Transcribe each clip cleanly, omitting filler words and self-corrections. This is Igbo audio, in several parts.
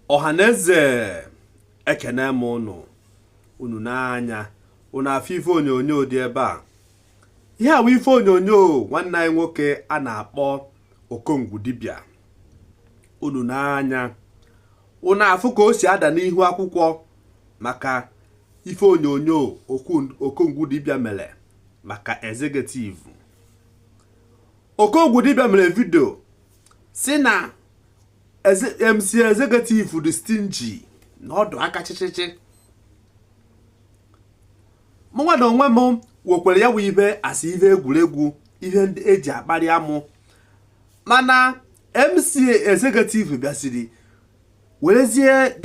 Ọhaneze ekene m unu n'anya unu afọ ife onyonyo dị ebe a. Ihe a bụ ife onyonyo nwanne anyị nwoke a na-akpọ Okongwu Dibia. Unu n'anya unu afụ ka o si ada n'ihu akwụkwọ maka ife onyonyo Okongwu Dibia mere maka executive. Okongwu Dibia mere video si na MC executive dị stingy na ọdụ aka chichichi. Mụnwa na onwe m wekwere ya ibe asị ife egwuregwu ihe ndị eji akparị amụ, mana MC executive bịasiri werezie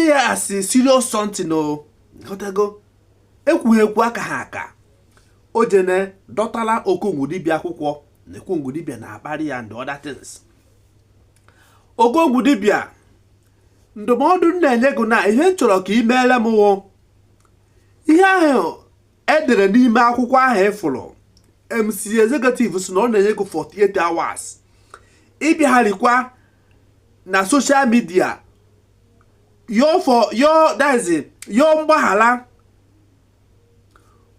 ya asị serious something o hotago ekwughị ekwu aka ha aka. O jene dọtala Okongwu Dibia akwụkwọ na Okongwu Dibia na-akparị ya and other things. Okongwu Dibia, ndụmọdụ na-enye gị na ihe nchọrọ ka imeele m wụ ihe ahụ edere n'ime akwụkwọ ahụ ịfụrụ. MC executive si na ọ na-enye gị 48 hours ịbịagharịkwa na social media yo mgbaghara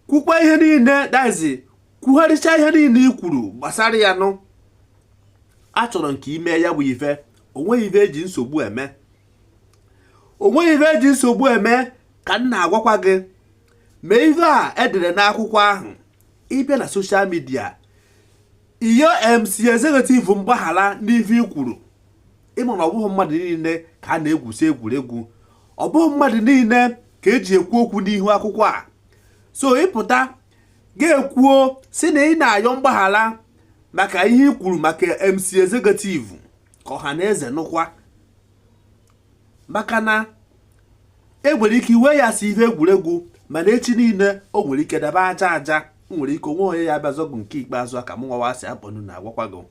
kwukwa ihe niile kwugharịcha ihe niile i kwuru gbasara ya nụ. Achọrọ nke ime ya bụ ife. Onweghị ife eji nsogbu eme ka m na-agwakwa gị mee ife a edere n'akwụkwọ ahụ. Ịbịa na social media iyo MC executive mgbaghara n'ife i kwuru. Ịma na ọ bụghị mmadụ niile ka a na-egwusi egwuregwu, ọ bụghị mmadụ niile ka eji ekwu okwu n'ihu akwụkwọ a. So ịpụta ga-ekwuo si na ị na-ayọ mgbaghara maka ihe i kwuru maka MC executive ka ọhaneze nụkwa, maka na enwere ike iwe ya si ife egwuregwu mana echi niile o nwere ike daba aja nwere ike onwe onye ya abịazọgụ nke ikpeazụ aka m nwawa si abọnụ na agwakwa gị.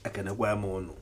Ekenekwa m unu.